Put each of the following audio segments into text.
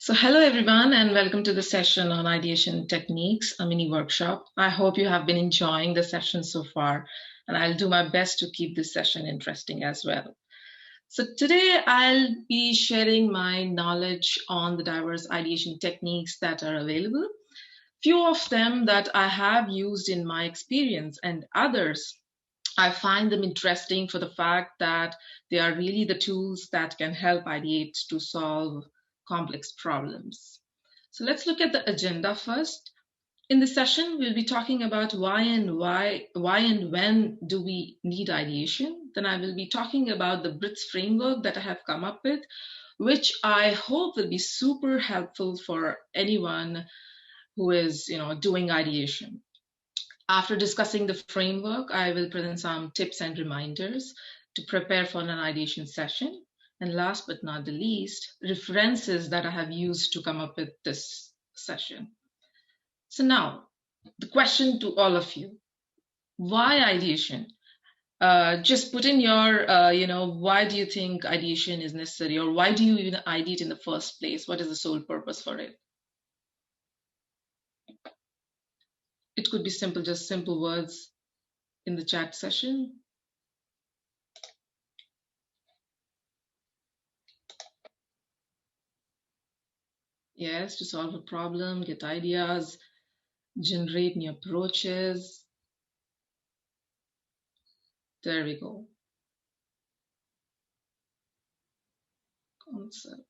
So hello everyone and welcome to the session on ideation techniques, a mini workshop. I hope you have been enjoying the session so far and I'll do my best to keep this session interesting as well. So today I'll be sharing my knowledge on the diverse ideation techniques that are available. Few of them that I have used in my experience and others I find them interesting for the fact that they are really the tools that can help ideate to solve complex problems. So let's look at the agenda first. In this session, we'll be talking about why and when do we need ideation. Then I will be talking about the BRITS framework that I have come up with, which I hope will be super helpful for anyone who is, doing ideation. After discussing the framework, I will present some tips and reminders to prepare for an ideation session. And last but not the least, references that I have used to come up with this session. So now, the question to all of you, why ideation? Just put in your, why do you think ideation is necessary, or why do you even ideate in the first place? What is the sole purpose for it? It could be simple, just simple words in the chat session. Yes, to solve a problem, get ideas, generate new approaches. There we go. Concept.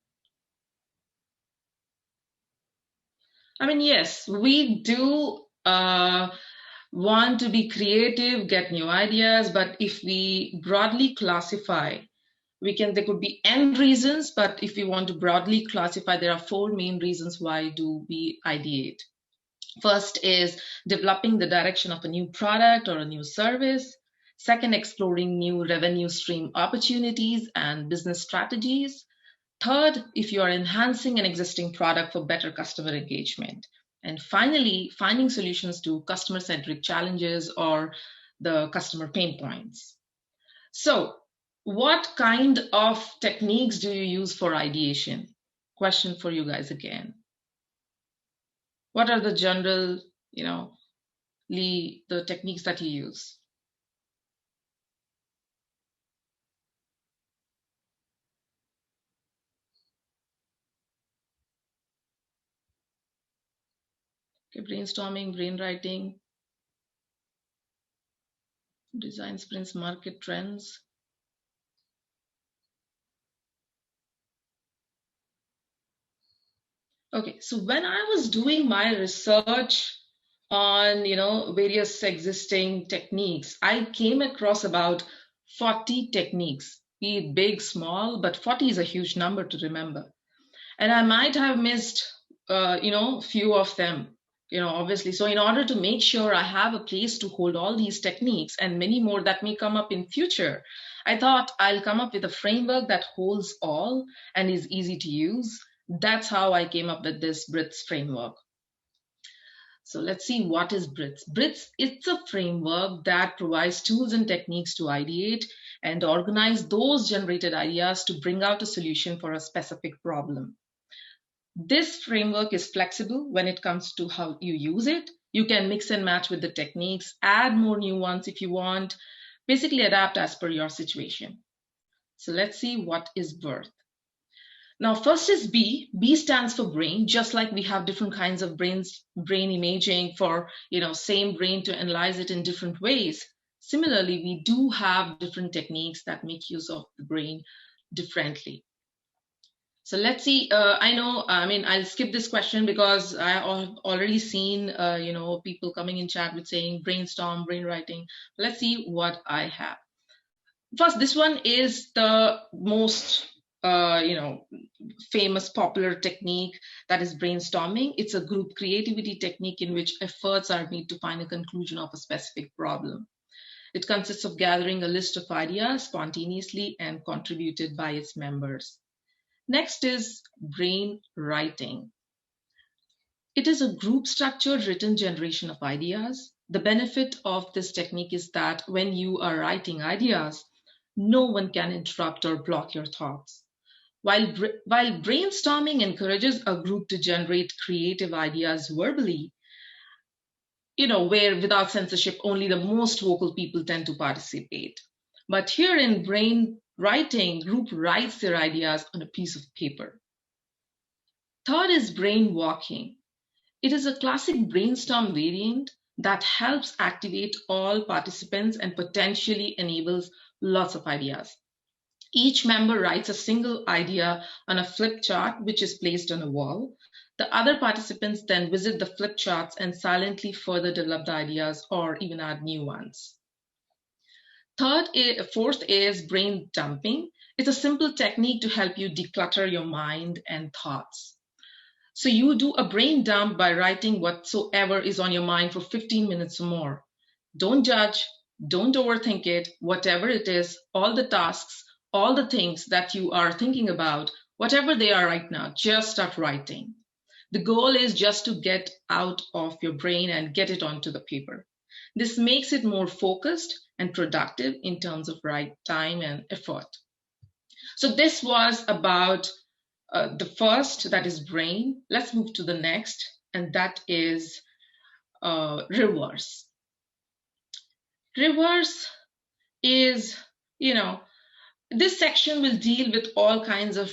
I mean, yes, we do want to be creative, get new ideas, but if we broadly classify, there could be n reasons, but if we want to broadly classify, there are four main reasons why do we ideate. First is developing the direction of a new product or a new service. Second, exploring new revenue stream opportunities and business strategies. Third, if you are enhancing an existing product for better customer engagement. And finally, finding solutions to customer-centric challenges or the customer pain points. So, what kind of techniques do you use for ideation? Question for you guys again. What are the general, the techniques that you use? Okay, brainstorming, brainwriting, design sprints, market trends. Okay, so when I was doing my research on various existing techniques, I came across about 40 techniques, be it big, small, but 40 is a huge number to remember. And I might have missed few of them, obviously. So in order to make sure I have a place to hold all these techniques and many more that may come up in future, I thought I'll come up with a framework that holds all and is easy to use. That's how I came up with this BRITS framework. So let's see, what is BRITS? BRITS, it's a framework that provides tools and techniques to ideate and organize those generated ideas to bring out a solution for a specific problem. This framework is flexible when it comes to how you use it. You can mix and match with the techniques, add more new ones if you want, basically adapt as per your situation. So let's see, what is BERT. Now, first is B. B stands for brain, just like we have different kinds of brain imaging for, same brain to analyze it in different ways. Similarly, we do have different techniques that make use of the brain differently. So let's see, I'll skip this question because I have already seen, people coming in chat with saying brainstorm, brainwriting. Let's see what I have. First, this one is the most, famous popular technique, that is brainstorming. It's a group creativity technique in which efforts are made to find a conclusion of a specific problem. It consists of gathering a list of ideas spontaneously and contributed by its members. Next is brainwriting. It is a group structured written generation of ideas. The benefit of this technique is that when you are writing ideas, no one can interrupt or block your thoughts. While brainstorming encourages a group to generate creative ideas verbally, where without censorship, only the most vocal people tend to participate. But here in brain writing, group writes their ideas on a piece of paper. Third is brain walking. It is a classic brainstorm variant that helps activate all participants and potentially enables lots of ideas. Each member writes a single idea on a flip chart, which is placed on a wall. The other participants then visit the flip charts and silently further develop the ideas or even add new ones. Fourth is brain dumping. It's a simple technique to help you declutter your mind and thoughts. So you do a brain dump by writing whatsoever is on your mind for 15 minutes or more. Don't judge, don't overthink it, whatever it is, all the tasks, all the things that you are thinking about, whatever they are right now, just start writing. The goal is just to get out of your brain and get it onto the paper. This makes it more focused and productive in terms of time and effort. So this was about the first, that is brain. Let's move to the next, and that is reverse. Reverse is, this section will deal with all kinds of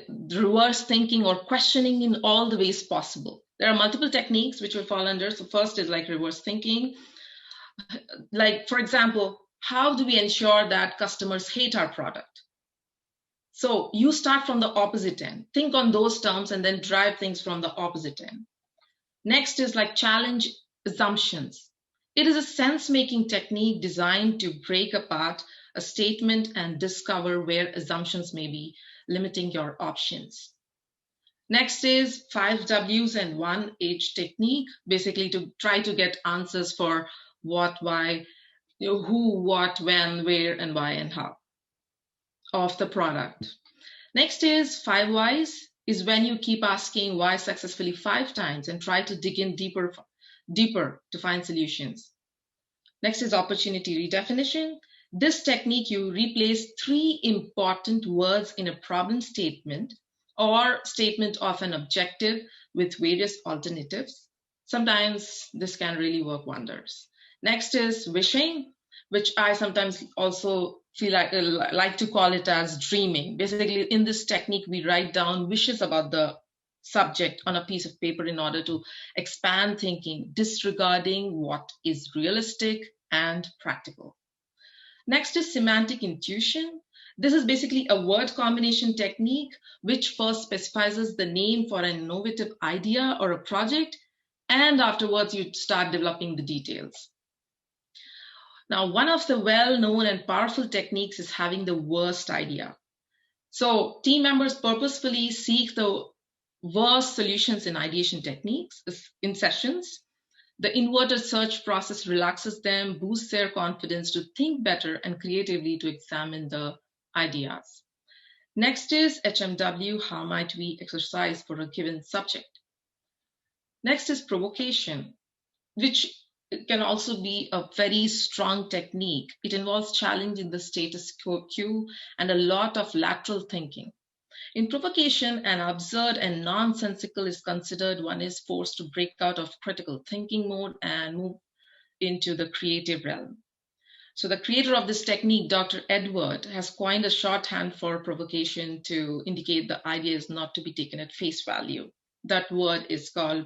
reverse thinking or questioning in all the ways possible. There are multiple techniques which will fall under. So first is like reverse thinking. Like, for example, how do we ensure that customers hate our product? So you start from the opposite end. Think on those terms and then drive things from the opposite end. Next is like challenge assumptions. It is a sense-making technique designed to break apart a statement and discover where assumptions may be limiting your options. Next is 5 W's and 1 H technique, basically to try to get answers for what, why, who, what, when, where, and why, and how of the product. Next is 5 Whys, is when you keep asking why successfully 5 times and try to dig in deeper to find solutions. Next is opportunity redefinition. This technique, you replace 3 important words in a problem statement or statement of an objective with various alternatives. Sometimes this can really work wonders. Next is wishing, which I sometimes also feel like to call it as dreaming. Basically, in this technique, we write down wishes about the subject on a piece of paper in order to expand thinking, disregarding what is realistic and practical. Next is semantic intuition. This is basically a word combination technique which first specifies the name for an innovative idea or a project, and afterwards you start developing the details. Now, one of the well-known and powerful techniques is having the worst idea. So team members purposefully seek the worst solutions in ideation techniques in sessions. The inverted search process relaxes them, boosts their confidence to think better and creatively to examine the ideas. Next is HMW, how might we exercise for a given subject? Next is provocation, which can also be a very strong technique. It involves challenging the status quo and a lot of lateral thinking. In provocation, an absurd and nonsensical is considered. One is forced to break out of critical thinking mode and move into the creative realm. So the creator of this technique, Dr. Edward, has coined a shorthand for provocation to indicate the idea is not to be taken at face value. That word is called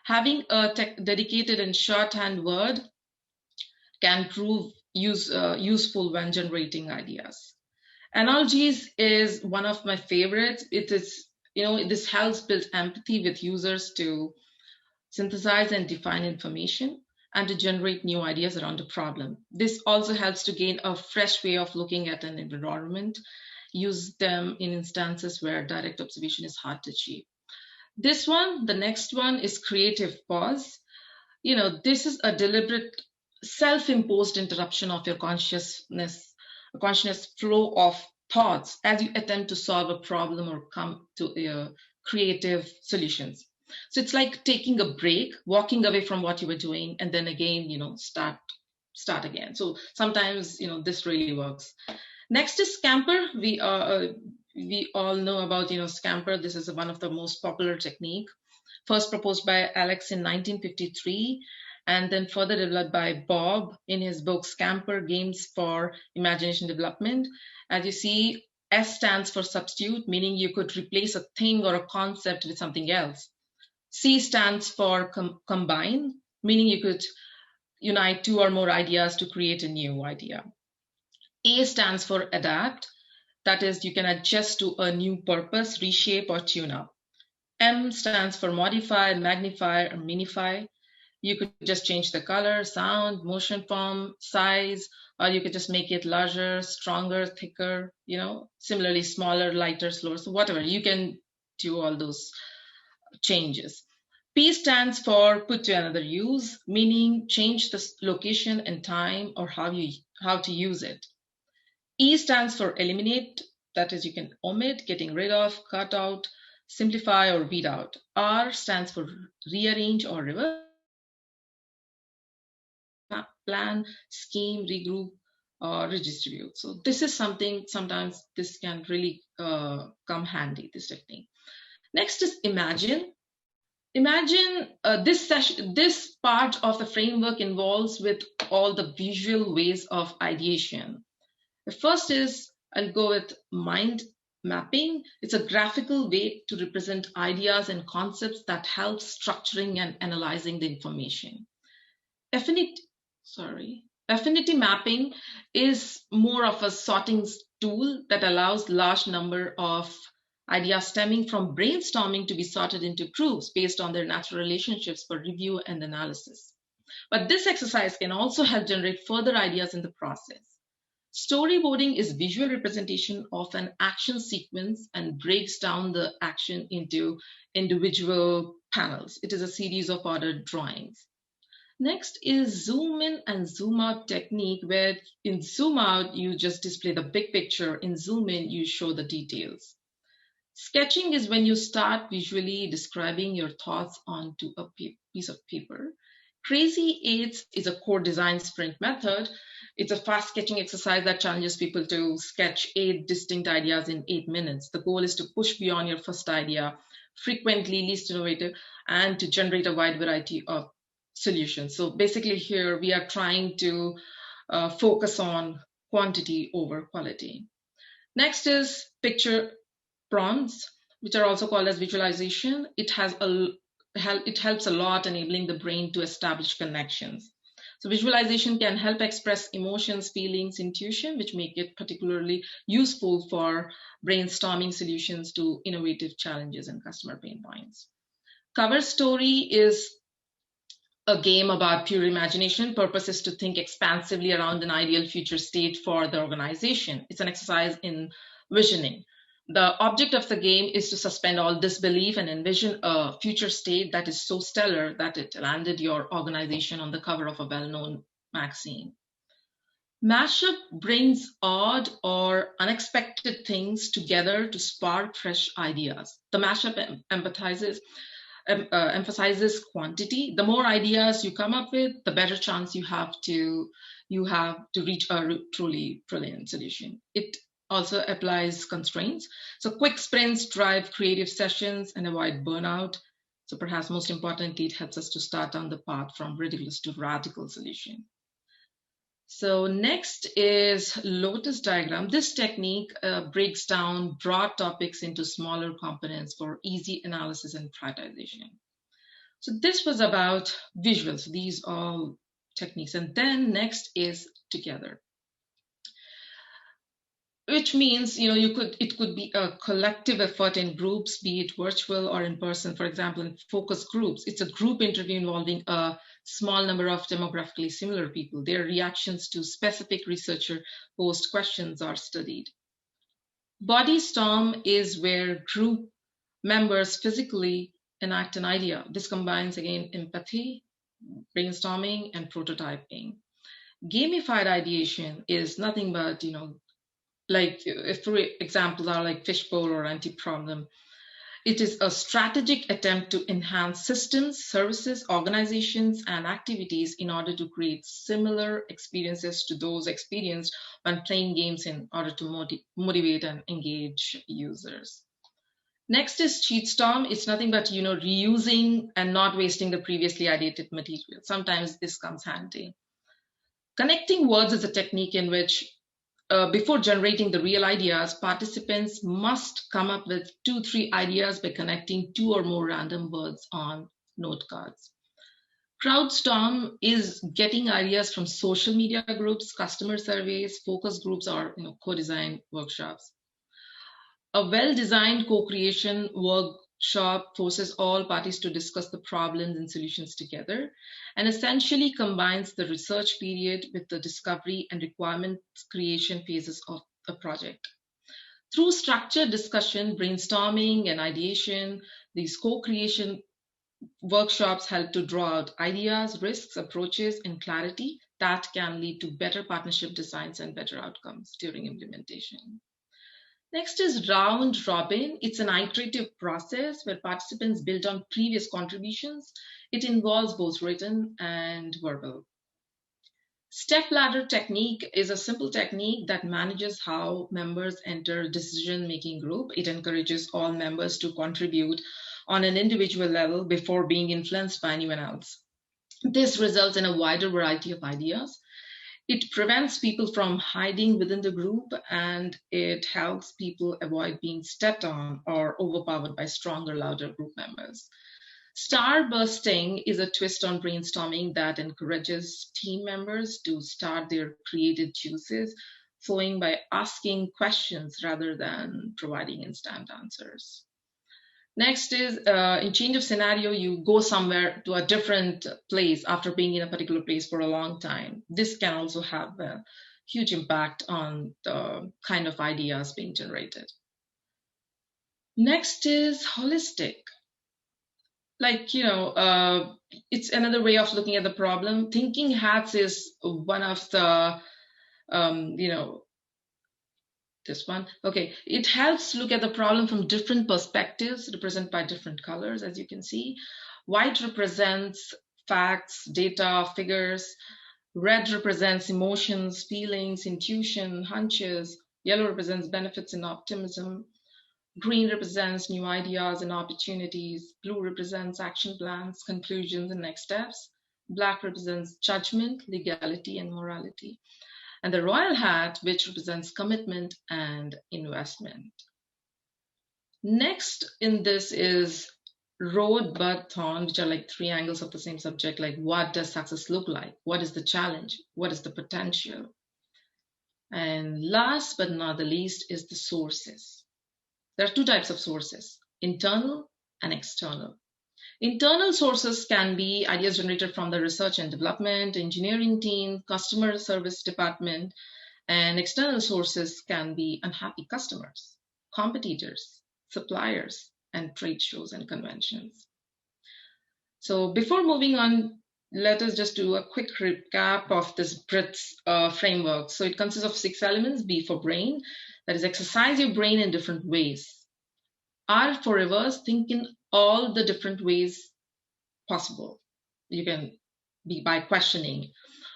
Having a dedicated and shorthand word can prove useful when generating ideas. Analogies is one of my favorites. It is, this helps build empathy with users to synthesize and define information and to generate new ideas around a problem. This also helps to gain a fresh way of looking at an environment, use them in instances where direct observation is hard to achieve. The next one is creative pause. This is a deliberate self-imposed interruption of your consciousness flow of thoughts as you attempt to solve a problem or come to creative solutions. So it's like taking a break, walking away from what you were doing, and then again, start again. So sometimes, this really works. Next is Scamper. We all know about Scamper. This is one of the most popular technique, first proposed by Alex in 1953, and then further developed by Bob in his book Scamper Games for Imagination Development. As you see, S stands for substitute, meaning you could replace a thing or a concept with something else. C stands for combine, meaning you could unite two or more ideas to create a new idea. A stands for adapt, that is, you can adjust to a new purpose, reshape, or tune up. M stands for modify, magnify, or minify. You could just change the color, sound, motion form, size, or you could just make it larger, stronger, thicker, similarly smaller, lighter, slower, so whatever. You can do all those changes. P stands for put to another use, meaning change the location and time or how to use it. E stands for eliminate, that is, you can omit, getting rid of, cut out, simplify, or weed out. R stands for rearrange or reverse, plan, scheme, regroup, or redistribute. So this is something, sometimes this can really come handy, this technique. Next is imagine. Imagine this part of the framework involves with all the visual ways of ideation. The first is, I'll go with mind mapping. It's a graphical way to represent ideas and concepts that help structuring and analyzing the information. Affinity mapping is more of a sorting tool that allows large number of ideas stemming from brainstorming to be sorted into groups based on their natural relationships for review and analysis. But this exercise can also help generate further ideas in the process. Storyboarding is visual representation of an action sequence and breaks down the action into individual panels. It is a series of ordered drawings. Next is zoom in and zoom out technique, where in zoom out, you just display the big picture. In zoom in, you show the details. Sketching is when you start visually describing your thoughts onto a piece of paper. Crazy Eights is a core design sprint method. It's a fast sketching exercise that challenges people to sketch 8 distinct ideas in 8 minutes. The goal is to push beyond your first idea, frequently least innovative, and to generate a wide variety of solutions. So basically here we are trying to focus on quantity over quality. Next is picture prompts, which are also called as visualization. It helps a lot enabling the brain to establish connections. So visualization can help express emotions, feelings, intuition, which make it particularly useful for brainstorming solutions to innovative challenges and customer pain points. Cover story is a game about pure imagination. Purpose is to think expansively around an ideal future state for the organization. It's an exercise in visioning. The object of the game is to suspend all disbelief and envision a future state that is so stellar that it landed your organization on the cover of a well-known magazine. Mashup brings odd or unexpected things together to spark fresh ideas. The mashup emphasizes quantity. The more ideas you come up with, the better chance you have to reach a truly brilliant solution. It also applies constraints. So quick sprints drive creative sessions and avoid burnout. So perhaps most importantly, it helps us to start on the path from ridiculous to radical solution. So next is Lotus diagram. This technique breaks down broad topics into smaller components for easy analysis and prioritization. So this was about visuals, these all techniques. And then next is together, which means it could be a collective effort in groups, be it virtual or in person. For example, in focus groups, it's a group interview involving a small number of demographically similar people. Their reactions to specific researcher posed questions are studied. Body storm is where group members physically enact an idea. This combines again empathy, brainstorming, and prototyping. Gamified ideation is nothing but like if three examples are like fishbowl or anti-problem. It is a strategic attempt to enhance systems, services, organizations, and activities in order to create similar experiences to those experienced when playing games in order to motivate and engage users. Next is cheat storm. It's nothing but reusing and not wasting the previously ideated material. Sometimes this comes handy. Connecting words is a technique in which before generating the real ideas, participants must come up with 2, 3 ideas by connecting 2 or more random words on note cards. Crowdstorm is getting ideas from social media groups, customer surveys, focus groups, or co-design workshops. A well-designed co-creation workshop forces all parties to discuss the problems and solutions together and essentially combines the research period with the discovery and requirements creation phases of a project. Through structured discussion, brainstorming, and ideation, these co-creation workshops help to draw out ideas, risks, approaches, and clarity that can lead to better partnership designs and better outcomes during implementation. Next is round robin. It's an iterative process where participants build on previous contributions. It involves both written and verbal. Step ladder technique is a simple technique that manages how members enter decision-making group. It encourages all members to contribute on an individual level before being influenced by anyone else. This results in a wider variety of ideas. It prevents people from hiding within the group, and it helps people avoid being stepped on or overpowered by stronger, louder group members. Starbursting is a twist on brainstorming that encourages team members to start their creative juices flowing by asking questions rather than providing instant answers. Next is in change of scenario, you go somewhere to a different place after being in a particular place for a long time. This can also have a huge impact on the kind of ideas being generated. Next is holistic. It's another way of looking at the problem. Thinking hats is one of the, this one. Okay, it helps look at the problem from different perspectives, represented by different colors, as you can see. White represents facts, data, figures. Red represents emotions, feelings, intuition, hunches. Yellow represents benefits and optimism. Green represents new ideas and opportunities. Blue represents action plans, conclusions, and next steps. Black represents judgment, legality, and morality. And the royal hat, which represents commitment and investment. Next in this is road, bud, thorn, which are like 3 angles of the same subject. Like, what does success look like? What is the challenge? What is the potential? And last but not the least is the sources. There are 2 types of sources, internal and external. Internal sources can be ideas generated from the research and development, engineering team, customer service department, and external sources can be unhappy customers, competitors, suppliers, and trade shows and conventions. So before moving on, let us just do a quick recap of this BRITS framework. So it consists of 6 elements. B for brain, that is exercise your brain in different ways. R for reverse, think in all the different ways possible. You can be by questioning.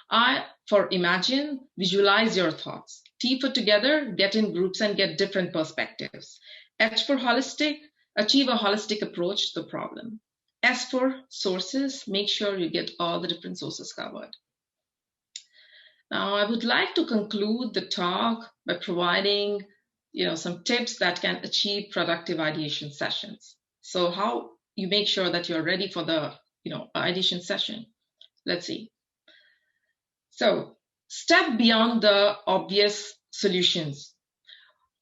I for imagine, visualize your thoughts. T for together, get in groups and get different perspectives. H for holistic, achieve a holistic approach to the problem. S for sources, make sure you get all the different sources covered. Now, I would like to conclude the talk by providing some tips that can achieve productive ideation sessions. So how you make sure that you're ready for the ideation session. Let's see. So step beyond the obvious solutions.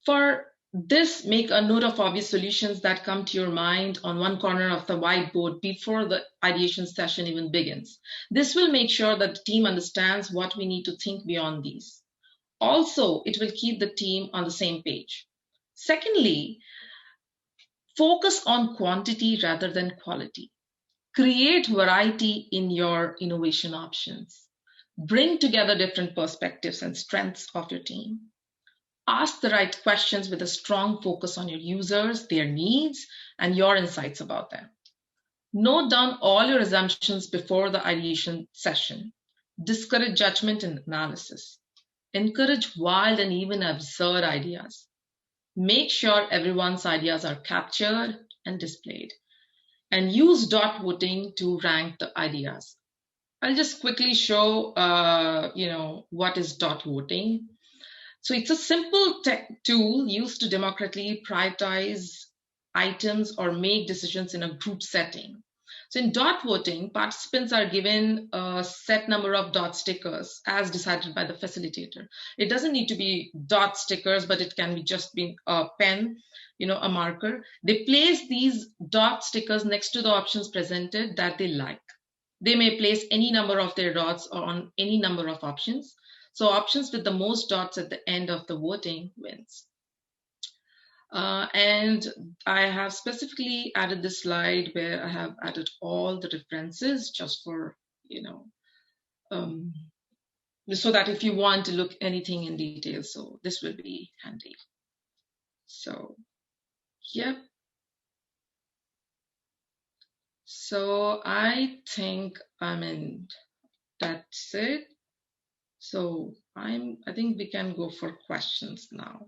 For this, make a note of obvious solutions that come to your mind on one corner of the whiteboard before the ideation session even begins. This will make sure that the team understands what we need to think beyond these. Also, it will keep the team on the same page. Secondly, focus on quantity rather than quality. Create variety in your innovation options. Bring together different perspectives and strengths of your team. Ask the right questions with a strong focus on your users, their needs, and your insights about them. Note down all your assumptions before the ideation session. Discourage judgment and analysis. Encourage wild and even absurd ideas. Make sure everyone's ideas are captured and displayed. And use dot voting to rank the ideas. I'll just quickly show, what is dot voting. So it's a simple tech tool used to democratically prioritize items or make decisions in a group setting. So in dot voting, participants are given a set number of dot stickers as decided by the facilitator. It doesn't need to be dot stickers, but it can be just be a pen, a marker. They place these dot stickers next to the options presented that they like. They may place any number of their dots on any number of options. So options with the most dots at the end of the voting wins. And I have specifically added this slide where I have added all the references just for, um, so that if you want to look anything in detail, so this will be handy. So, yep. So I think, that's it. So I think we can go for questions now.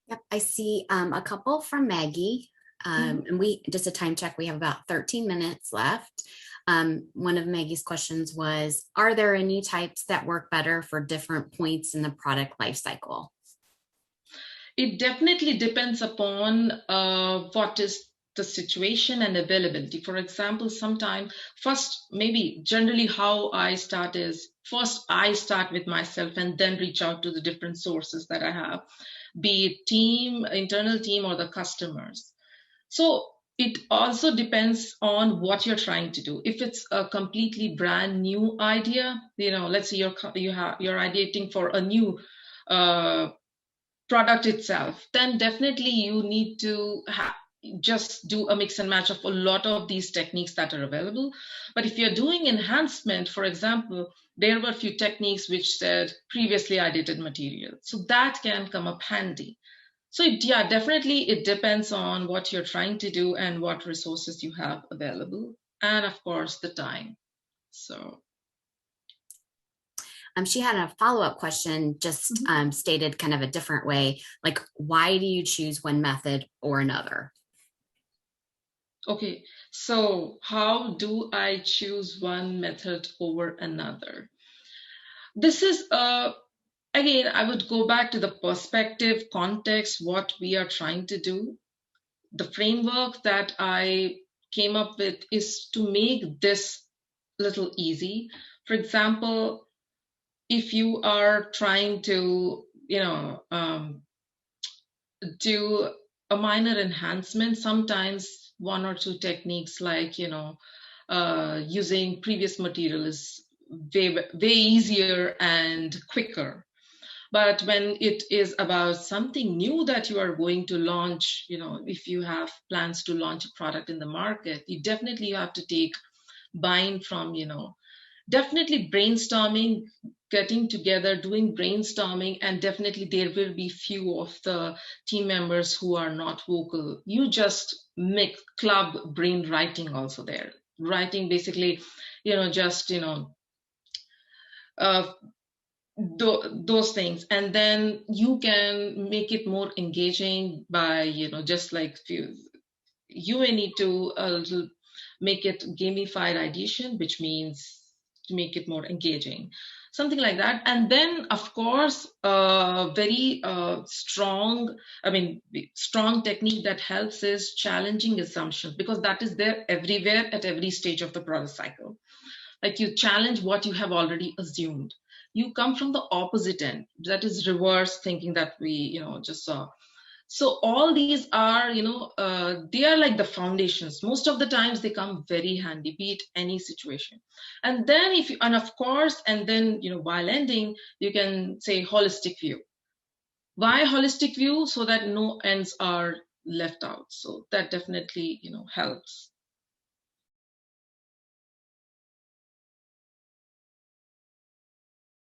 Yep, I see a couple from Maggie. And we just a time check, we have about 13 minutes left. One of Maggie's questions was, are there any types that work better for different points in the product life cycle? It definitely depends upon what is the situation and availability. For example, generally how I start is, first I start with myself and then reach out to the different sources that I have, be it internal team, or the customers. So it also depends on what you're trying to do. If it's a completely brand new idea, let's say you're ideating for a new product itself, then definitely you need to just do a mix and match of a lot of these techniques that are available. But if you're doing enhancement, for example, there were a few techniques which said previously ideated material. So that can come up handy. So definitely it depends on what you're trying to do and what resources you have available. And of course, the time. So she had a follow-up question, just stated kind of a different way, like, why do you choose one method or another? Okay, so how do I choose one method over another? This is, again, I would go back to the perspective, context, what we are trying to do. The framework that I came up with is to make this little easy. For example, if you are trying to, do a minor enhancement, sometimes one or two techniques like, using previous material is way easier and quicker. But when it is about something new that you are going to launch, if you have plans to launch a product in the market, you definitely have to take buy-in from, definitely brainstorming, getting together, doing brainstorming, and definitely there will be few of the team members who are not vocal. You just make club brain writing also there. Writing basically, just, uh, those things, and then you can make it more engaging by, just like you may need to make it gamified ideation, which means to make it more engaging, something like that. And then of course very strong technique that helps is challenging assumptions, because that is there everywhere at every stage of the product cycle. Like, you challenge what you have already assumed. You come from the opposite end, that is reverse thinking that we just saw. So all these are, they are like the foundations. Most of the times they come very handy, be it any situation. And then while ending, you can say holistic view. Why holistic view? So that no ends are left out. So that definitely, helps.